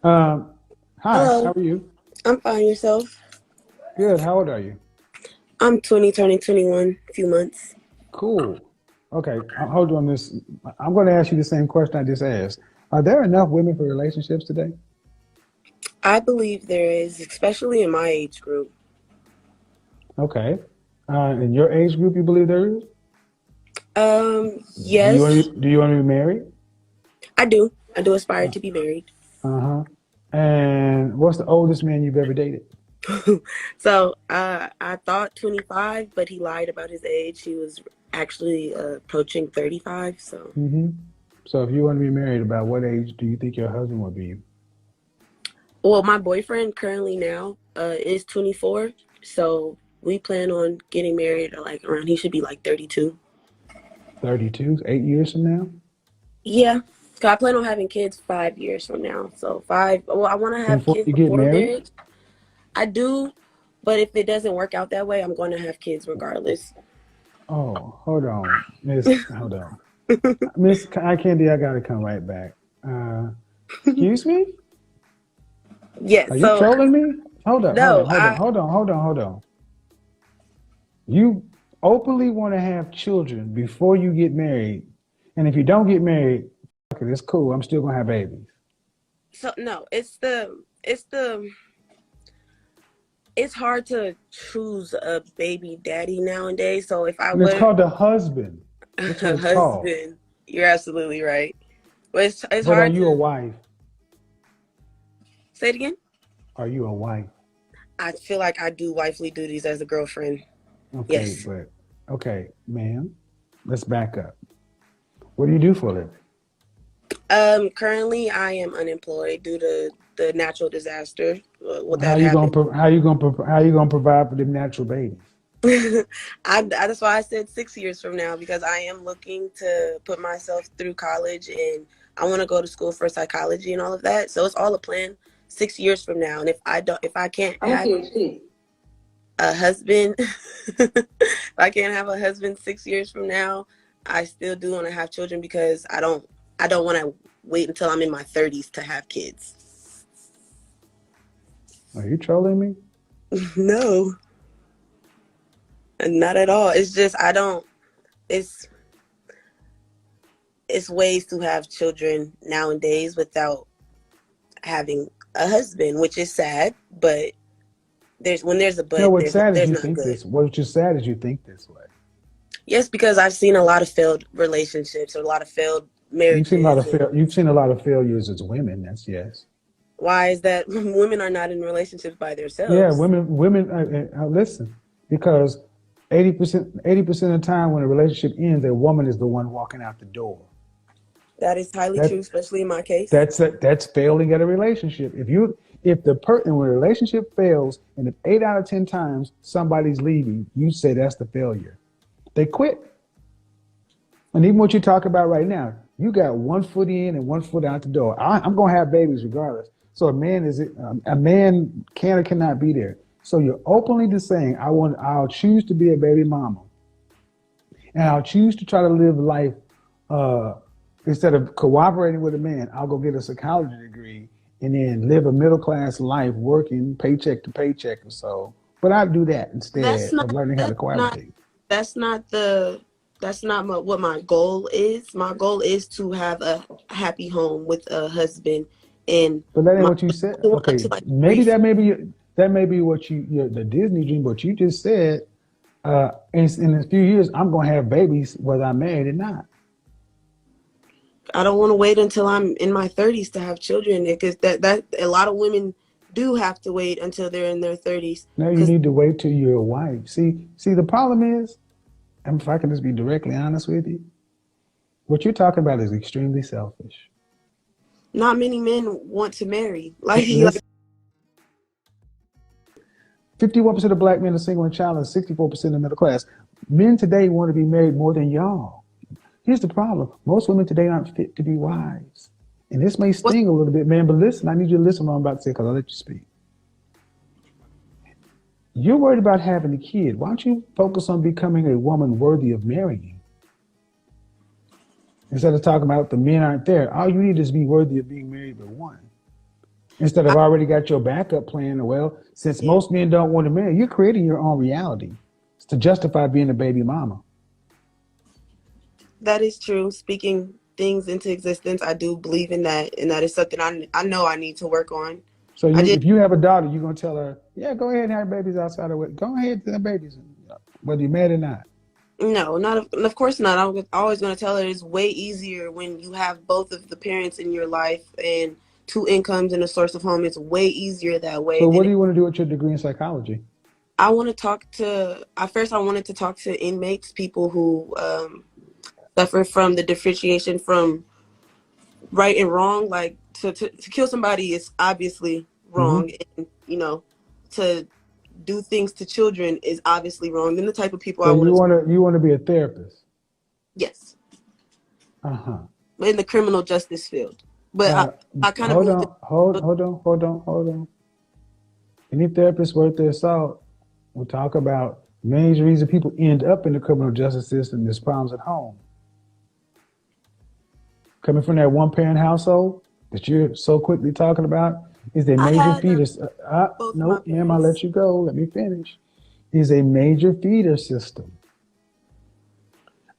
Um, Hi, how Hello, are you? I'm fine. Yourself? Good. How old are you? I'm 20, turning 21, a few months. Cool. Okay, hold on this. I'm going to ask you the same question I just asked. Are there enough women for relationships today? I believe there is, especially in my age group. Okay. In your age group, you believe there is? Yes, Do you want to be married? I do. I do aspire Uh, to be married. uh-huh. And what's the oldest man you've ever dated? I thought 25, but he lied about his age. He was actually approaching 35. So, hmm So if you want to be married, about what age do you think your husband would be? well, my boyfriend currently now is 24. So we plan on getting married like around. He should be like 32. 32, 8 years from now? Yeah. So I plan on having kids 5 years from now. So five. Well, I want to have Before kids you get before married? marriage. I do, but if it doesn't work out that way, I'm going to have kids regardless. Oh, hold on, Miss. Hold on. Miss Eye Candy, I gotta come right back. Excuse me? Yes. Are you So trolling me? Hold up, hold no, on, hold on, hold on, hold on, hold on. You openly want to have children before you get married, and if you don't get married, fuck it, it's cool. I'm still gonna have babies. no. It's hard to choose a baby daddy nowadays. So if I And it's would called the husband. That's what a it's called. husband, you're absolutely right. But it's But are hard you a to wife? say it again. Are you a wife? I feel like I do wifely duties as a girlfriend. Okay, Yes. but okay, ma'am. Let's back up. What do you do for a living? Currently I am unemployed due to the natural disaster. What How that you gonna happened. pro- how you gonna pro- how you gonna provide for them natural babies? That's why I said 6 years from now because I am looking to put myself through college and I want to go to school for psychology and all of that. So it's all a plan. 6 years from now, and if I can't I'm a have PhD. a husband, if I can't have a husband 6 years from now, I still do want to have children because I don't want to wait until I'm in my 30s to have kids. Are you trolling me? No, not at all. It's just I don't. It's it's ways to have children nowadays without having a husband, which is sad. But there's a No, but, what's sad is there's you not think good. this. What's just sad is you think this way. Yes, because I've seen a lot of failed relationships or a lot of failed marriages, and You've seen a lot of failures as women. That's yes. why is that women are not in relationships by Yeah, themselves? women. Listen, because 80% of the time when a relationship ends, a woman is the one walking out the door. That is highly That true, especially in my case. that's failing at a relationship. If when a relationship fails, and if 8 out of 10 times somebody's leaving, you say that's the failure. They quit. And even what you talk about right now, you got one foot in and one foot out the door. I'm going to have babies regardless. So a man can or cannot be there. So you're openly just saying, I'll choose to be a baby mama, and I'll choose to try to live life uh, instead of cooperating with a man. I'll go get a psychology degree and then live a middle class life, working paycheck to paycheck or so. But I do that That's instead not of learning how to that's not cohabitate. that's not the that's not what my goal is. My goal is to have a happy home with a husband and But that ain't my what you said. up Okay, to like maybe three. that may be what the Disney dream. But you just said in a few years I'm gonna have babies whether I'm married or not. I don't want to wait until I'm in my 30s to have children because that a lot of women do have to wait until they're in their 30s No, you because need to wait till you're a wife. See, the problem is, and if I can just be directly honest with you, what you're talking about is extremely selfish. not many men want to marry. Like Listen, 51% of black men are single and childless, 64% are middle class. Men today want to be married more than y'all. Here's the problem: most women today aren't fit to be wives. And this may what sting a little bit, man, but listen, I need you to listen to what I'm about to say because I'll let you speak. You're worried about having a kid. Why don't you focus on becoming a woman worthy of marrying? Instead of talking about the men aren't there, all you need is be worthy of being married by one. Instead I, of already got your backup plan. Well, since yeah, most men don't want to marry, you're creating your own reality to justify being a baby mama. that is true. Speaking things into existence, I do believe in that, and that is something I know I need to work on. So I you, just if you have a daughter, you're gonna tell her, yeah, go ahead and have babies outside of it. Go ahead and have babies, whether you're mad or not. no, not of course not. I'm always going to tell her it's way easier when you have both of the parents in your life and two incomes and a source of home. It's way easier that way So what than do you want to do with your degree in psychology? I want to talk to. At first, I wanted to talk to inmates, people who suffer from the differentiation from right and wrong. Like to kill somebody is obviously Hmm. wrong, and to do things to children is obviously wrong. Then the type of people So I want to, you want to be a therapist. yes, Uh-huh. in the criminal justice field. But Uh, I kind of hold moved on, hold on. Any therapist worth their salt will talk about major reason people end up in the criminal justice system is problems at home. Coming from that one parent household that you're so quickly talking about is a I major had feeder. both of my Nope, ma'am, I'll let parents. you go. Let me finish. Is a major feeder system.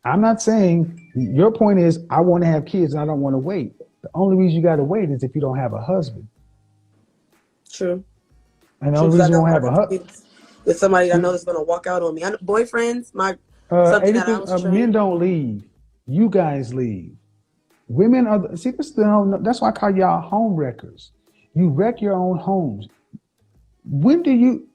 I'm not saying your point is I want to have kids and I don't want to wait. The only reason you got to wait is if you don't have a husband. True. And the True, only because I reason you don't won't want have to a have kids with somebody I know husband, that's going to walk out on me. Boyfriends, something that I 80% was men trained. don't leave. You guys leave. Women are, see, that's why I call y'all home wreckers. You wreck your own homes. When do you,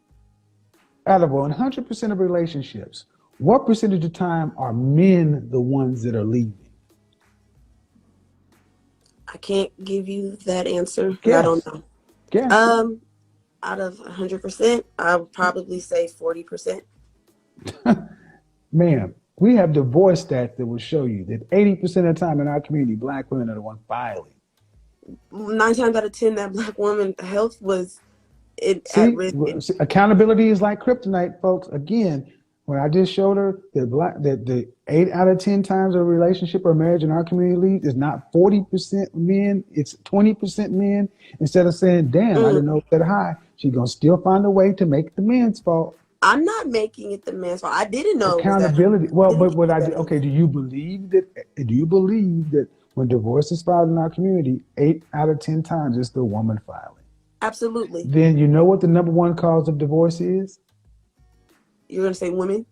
out of 100% of relationships, what percentage of time are men the ones that are leaving? I can't give you that answer because I don't Guess, know. guess. Um, Out of 100%, I would probably say 40%. Ma'am, we have divorce stats that will show you that 80% of the time in our community, black women are the ones filing. 9 times out of 10, that black woman health was at See, risk. accountability is like kryptonite, folks. Again, when I just showed her that the 8 out of 10 times a relationship or marriage in our community leads is not 40% men, it's 20% men. Instead of saying, "Damn, I didn't know Mm, it was that high," she's gonna still find a way to make the men's fault. I'm not making it the man's fault. I didn't know it was that high. Accountability. I Well, didn't but give what you I that did, okay, answer. do you believe that when divorce is filed in our community, 8 out of 10 times it's the woman filing? Absolutely. Then you know what the number one cause of divorce is? You're going to say women?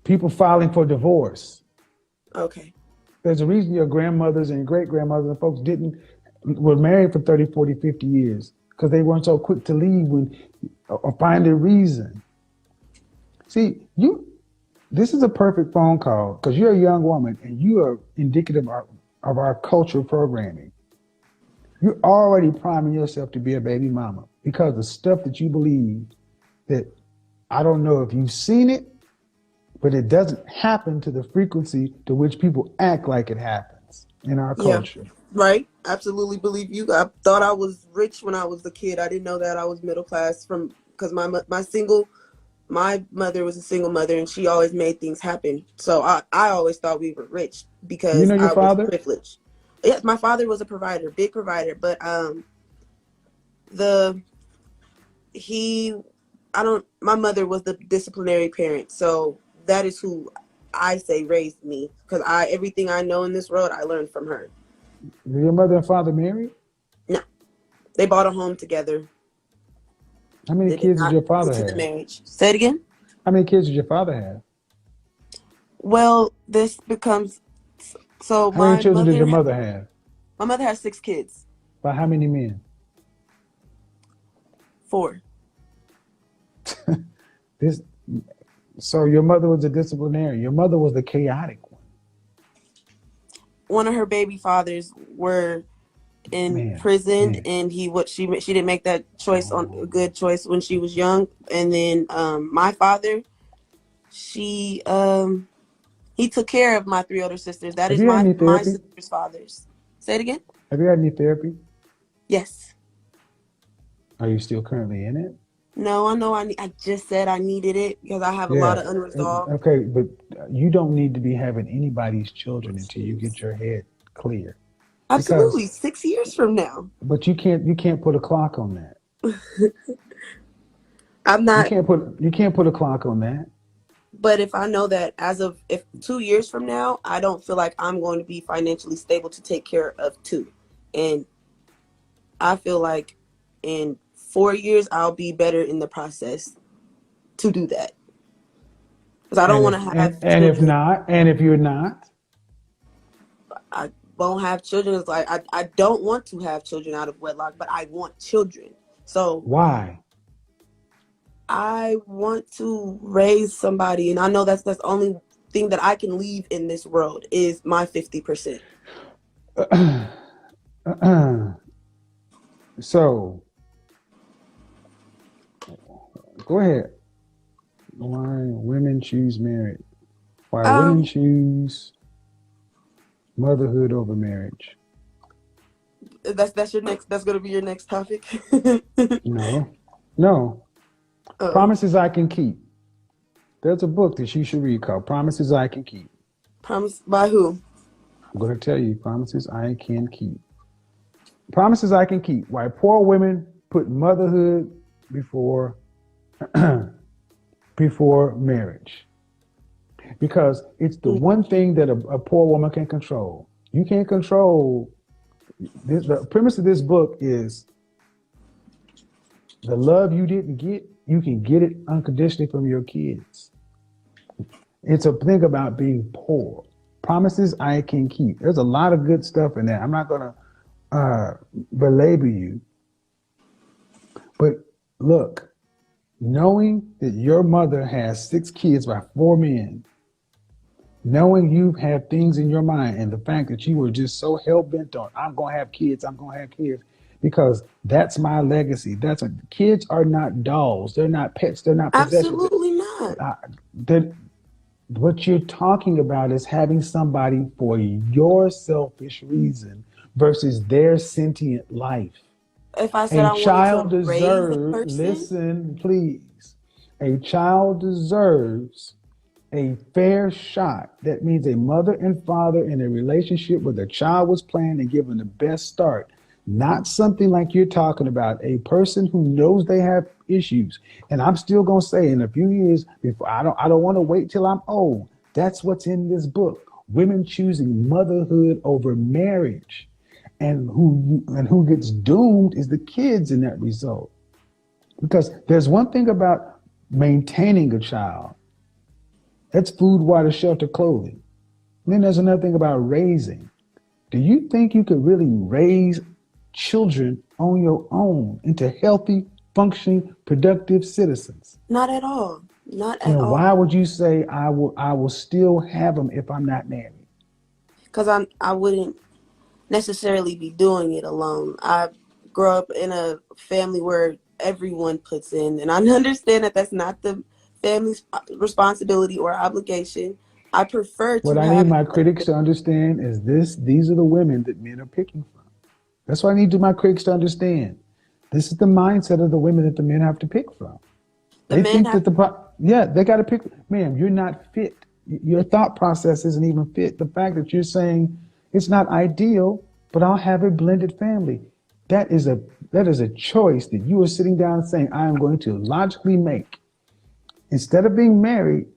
People filing for divorce. Okay. There's a reason your grandmothers and great grandmothers and folks didn't were married for 30, 40, 50 years because they weren't so quick to leave when or find a reason. See, this is a perfect phone call because you're a young woman and you are indicative of our cultural programming. You're already priming yourself to be a baby mama because the stuff that you believe that I don't know if you've seen it, but it doesn't happen to the frequency to which people act like it happens in our Yeah. culture. Right. Absolutely believe you. I thought I was rich when I was a kid. I didn't know that I was middle class from because my mother was a single mother and she always made things happen. So I always thought we were rich Do you because know your I was father? privileged. Yes, my father was a provider, big provider, but the he I don't my mother was the disciplinary parent. So that is who I say raised me because I everything I know in this world I learned from her. Were your mother and father married? No, they bought a home together. How many They did kids did not your go father to the have? marriage. Say it again. How many kids did your father have? Well, this becomes so How many children did your mother have? my mother has 6 kids. By how many men? 4. This. So your mother was a disciplinarian. Your mother was the chaotic one. One of her baby fathers were in Man, prison, man. and she didn't make that choice on a Oh. good choice when she was young. And then my father, she he took care of my 3 older sisters. That Have is you had any my therapy? sister's fathers. Say it again. Have you had any therapy? Yes. Are you still currently in it? No, I know. I just said I needed it because I have a lot Yeah. of unresolved Okay, but you don't need to be having anybody's children until you get issues. your head clear. because, Absolutely. 6 years from now. but you can't put a clock on that. I'm You not, can't put a clock on that. but if I know that as of if 2 years from now, I don't feel like I'm going to be financially stable to take care of two. And I feel like in 4 years, I'll be better in the process to do that. Because I don't And want if to and, have and if children. not, and if you're not, I won't have children. It's like I don't want to have children out of wedlock, but I want children. So why? I want to raise somebody, and I know that's the only thing that I can leave in this world is my 50%. So go ahead. Why women choose marriage? Why women Um, choose motherhood over marriage? that's your next. That's gonna be your next topic. No, no. Oh, Promises I can keep. There's a book that you should read called Promises I Can Keep. promise by who? I'm going to tell you promises I can keep. Promises I can keep. Why poor women put motherhood before before marriage. Because it's the one thing that a poor woman can control. You can't control this. The premise of this book is the love you didn't get, you can get it unconditionally from your kids. It's a thing about being poor. Promises I can keep. There's a lot of good stuff in there. I'm not going to belabor you, but look, knowing that your mother has 6 kids by 4 men, knowing you've had things in your mind, and the fact that you were just so hell bent on, I'm going to have kids, I'm going to have kids, because that's my legacy. Kids are not dolls. They're not pets. They're not possessions. Absolutely not. Uh, that what you're talking about is having somebody for your selfish reason versus their sentient life. If I said A I wanted child to raise a deserves, person, listen, please. A child deserves a fair shot. That means a mother and father in a relationship where the child was planned and given the best start. Not something like you're talking about. A person who knows they have issues. And I'm still gonna say in a few years, before I don't want to wait till I'm old. That's what's in this book. Women choosing motherhood over marriage. And who gets doomed is the kids in that result. Because there's one thing about maintaining a child. That's food, water, shelter, clothing. And then there's another thing about raising. Do you think you could really raise children on your own into healthy, functioning, productive citizens? not at all. Not at Then all. why would you say I will still have them if I'm not married? Because I wouldn't necessarily be doing it alone. I grew up in a family where everyone puts in, and I understand that that's not the family's responsibility or obligation. I prefer What to I need have my it. critics to understand is these are the women that men are picking from. That's what I need my critics to understand. This is the mindset of the women that the men have to pick from. The They men think have that they got to pick, ma'am, you're not fit. Your thought process isn't even fit. The fact that you're saying it's not ideal, but I'll have a blended family. That is a that is a choice that you are sitting down and saying, I am going to logically make. Instead of being married,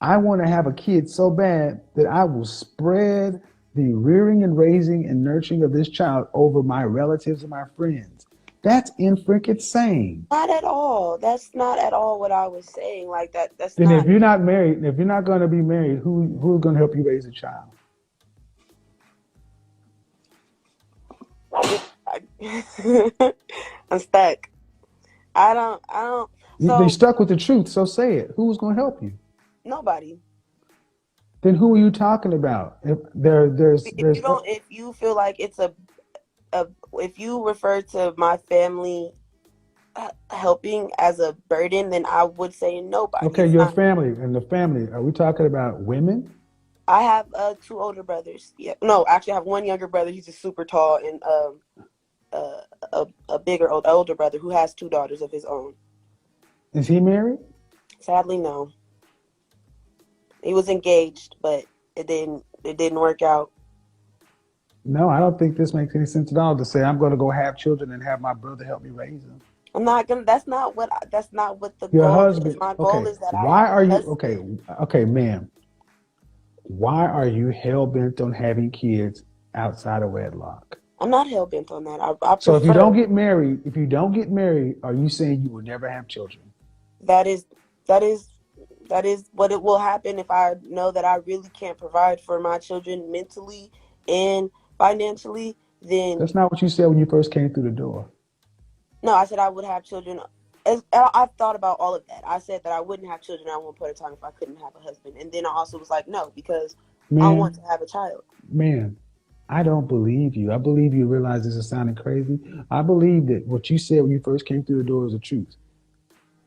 I want to have a kid so bad that I will spread the rearing and raising and nurturing of this child over my relatives and my friends. That's in freaking sane. not at all. That's not at all what I was saying. Like that. That's Then if not. you're not married, if you're not going to be married, who's going to help you raise a child? I'm stuck. I don't. I don't. They So stuck with the truth, so say it. Who's going to help you? nobody. Then who are you talking about? If there, If you don't, if you feel like it's if you refer to my family helping as a burden, then I would say nobody. okay, It's your not. family and the family. Are we talking about women? I have two older brothers. Yeah, no, actually, I have one younger brother. He's just super tall, and uh, a bigger older brother who has two daughters of his own. Is he married? Sadly, no. He was engaged, but it didn't work out. No, I don't think this makes any sense at all to say I'm going to go have children and have my brother help me raise them. I'm not gonna. That's not what the Your goal is. husband, My goal okay, is that I why have are a you, okay, husband. okay, ma'am, why are you hell bent on having kids outside of wedlock? I'm not hell bent on that. I So prefer. if you don't get married, are you saying you will never have children? That is that is that is what it will happen if I know that I really can't provide for my children mentally and financially. Then That's not what you said when you first came through the door. no, I said I would have children. I've thought about all of that. I said that I wouldn't have children at one point in time if I couldn't have a husband, and then I also was like, no, because I want to Man, have a child. man, I don't believe you. I believe you realize this is sounding crazy. I believe that what you said when you first came through the door is the truth.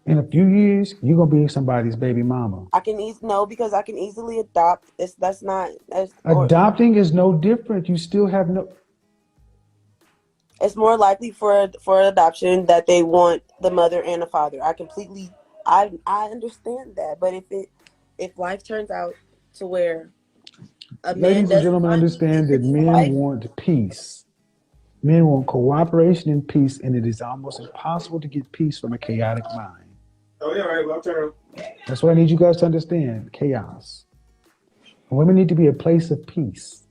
In a few years, you're gonna be somebody's baby mama. I can no, because I can easily adopt. That's not that's or Adopting is no different. You still have no. it's more likely for adoption that they want the mother and the father. I understand that, but if life turns out to where a man Ladies and doesn't gentlemen, find me understand fit to that be a men wife, want peace. Men want cooperation and peace, and it is almost impossible to get peace from a chaotic mind. Oh yeah, right. Well, turn. That's what I need you guys to understand. Chaos. Women need to be a place of peace,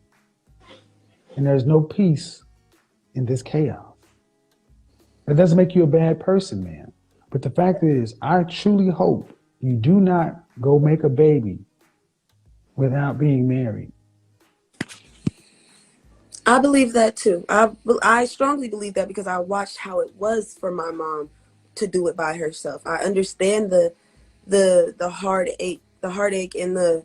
and there's no peace in this chaos. That doesn't make you a bad person, man. But the fact is, I truly hope you do not go make a baby without being married. I believe that too. I strongly believe that because I watched how it was for my mom to do it by herself. I understand the heartache and the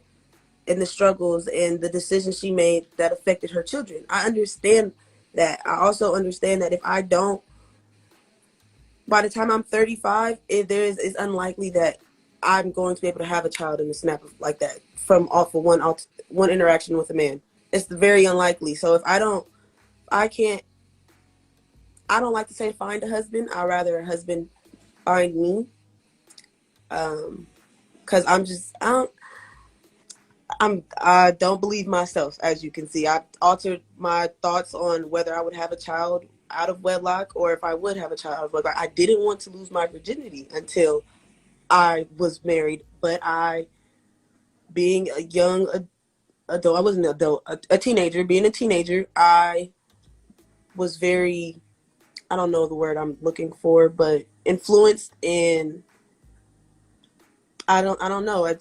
struggles and the decisions she made that affected her children. I understand that. I also understand that if I don't, by the time I'm 35, it's unlikely that I'm going to be able to have a child in the snap of like that from off of one interaction with a man. It's very unlikely. So if I don't, I can't. I don't like to say find a husband. I'd rather a husband find me. Because I don't believe myself, as you can see. I altered my thoughts on whether I would have a child out of wedlock or if I would have a child out of wedlock. I didn't want to lose my virginity until I was married, but being a young adult, I wasn't an adult, a teenager, being a teenager, I was very, I don't know the word I'm looking for, but influenced, and I don't know.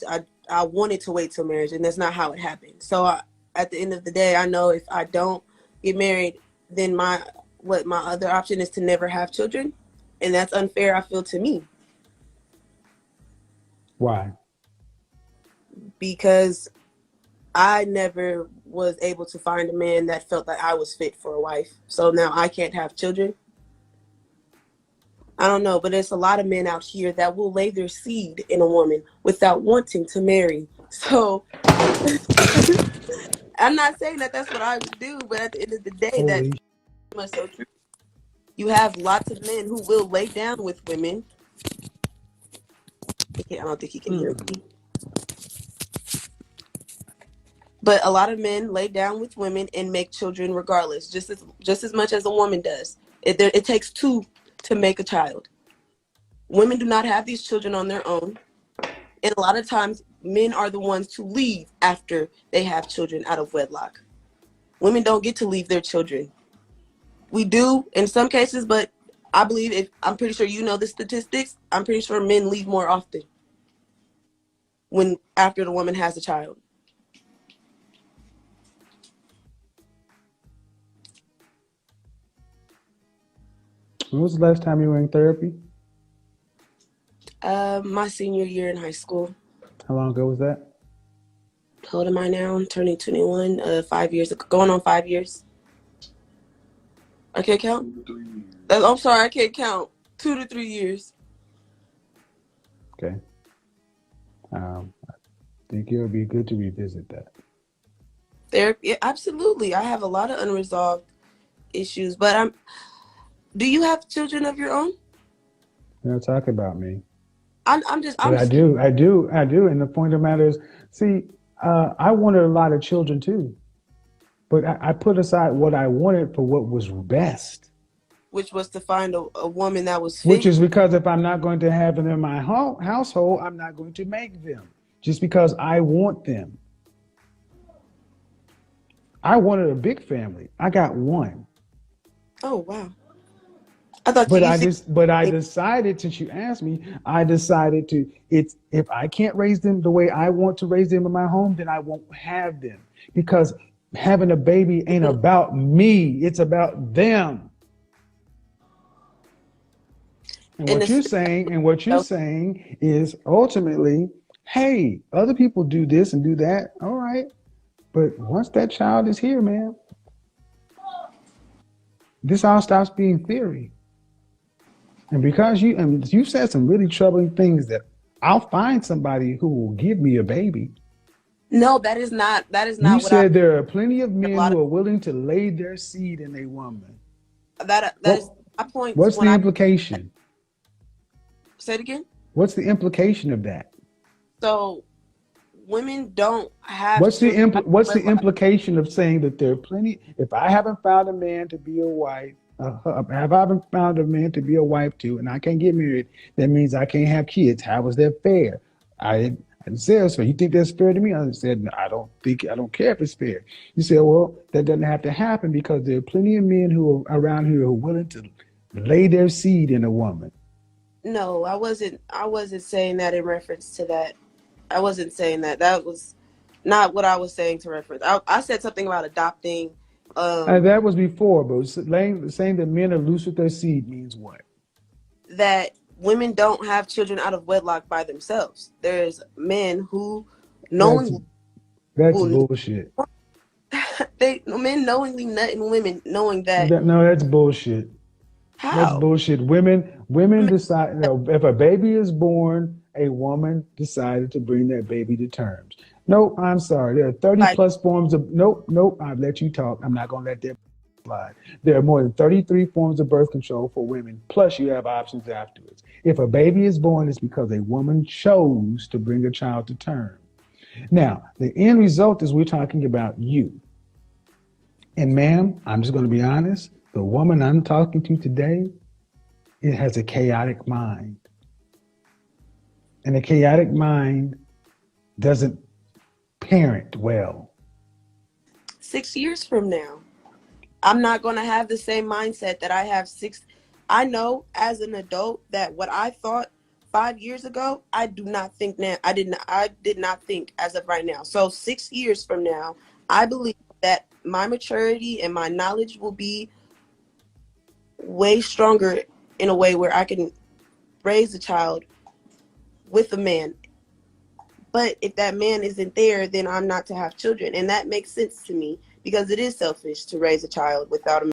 I wanted to wait till marriage, and that's not how it happened. So at the end of the day, I know if I don't get married, then my other option is to never have children, and that's unfair. I feel to me Why? because I never was able to find a man that felt like I was fit for a wife. So now I can't have children. I don't know, but there's a lot of men out here that will lay their seed in a woman without wanting to marry. So I'm not saying that that's what I would do, but at the end of the day, that's Holy. much so true. You have lots of men who will lay down with women. I don't think he can hear Mm. me. But a lot of men lay down with women and make children regardless, just as much as a woman does. It takes two to make a child. Women do not have these children on their own, and a lot of times men are the ones to leave after they have children out of wedlock. Women don't get to leave their children. We do in some cases, but I believe if I'm pretty sure you know the statistics, I'm pretty sure men leave more often when after the woman has a child. When was the last time you were in therapy? My senior year in high school. How long ago was that? How old am I now? I'm turning 21. 5 years ago, going on 5 years. I can't count. I'm sorry, I can't count. 2 to 3 years. Okay. I think it would be good to revisit that. Therapy, absolutely. I have a lot of unresolved issues, but Do you have children of your own? You know, talk about me. But I'm just. I do. And the point of the matter is, see, I wanted a lot of children too. But I put aside what I wanted for what was best, which was to find a woman that was which fit. is because if I'm not going to have them in my household, I'm not going to make them just because I want them. I wanted a big family. I got one. Oh wow. I thought But you see. I decided, since you asked me, I decided to, it's, if I can't raise them the way I want to raise them in my home, then I won't have them, because having a baby ain't about me. It's about them. And In the what you're saying is ultimately, hey, other people do this and do that. All right. But once that child is here, man, this all stops being theory. And because you said some really troubling things, that I'll find somebody who will give me a baby. no, that is You not what I. said there are plenty of A men lot who are willing to lay their seed in a woman. of that is What my points what's when the I implication? say it again. What's the implication of that? So women don't have children out of What's the wedlock. implication of saying that there are plenty? If I haven't found a man to be a wife, if I haven't found a man to be a wife to, and I can't get married, that means I can't have kids. How is that fair? I didn't say so. You think that's fair to me? I said, no, I don't care if it's fair. You said, well, that doesn't have to happen because there are plenty of men who are around here who are willing to lay their seed in a woman. No, I wasn't saying that in reference to that. I wasn't saying that. That was not what I was saying to reference. I said something about adopting. That was before, but saying that men are loose with their seed means what? That women don't have children out of wedlock by themselves. There's men who That's knowingly that's will bullshit. they men knowingly nutting women knowing that No, that's bullshit. That's how bullshit. Women decide, if a baby is born, a woman decided to bring that baby to terms. Nope, I'm sorry. There are 30 like plus forms of, nope, I've let you talk. I'm not going to let that slide. There are more than 33 forms of birth control for women, plus you have options afterwards. If a baby is born, it's because a woman chose to bring a child to term. Now, the end result is we're talking about you. And ma'am, I'm just going to be honest. The woman I'm talking to today, it has a chaotic mind. And a chaotic mind doesn't parent well. 6 years from now, I'm not going to have the same mindset that I have six. I know as an adult that what I thought 5 years ago, I do not think now. I did not think as of right now. So 6 years from now, I believe that my maturity and my knowledge will be way stronger in a way where I can raise a child with a man. But if that man isn't there, then I'm not to have children. And that makes sense to me because it is selfish to raise a child without a man.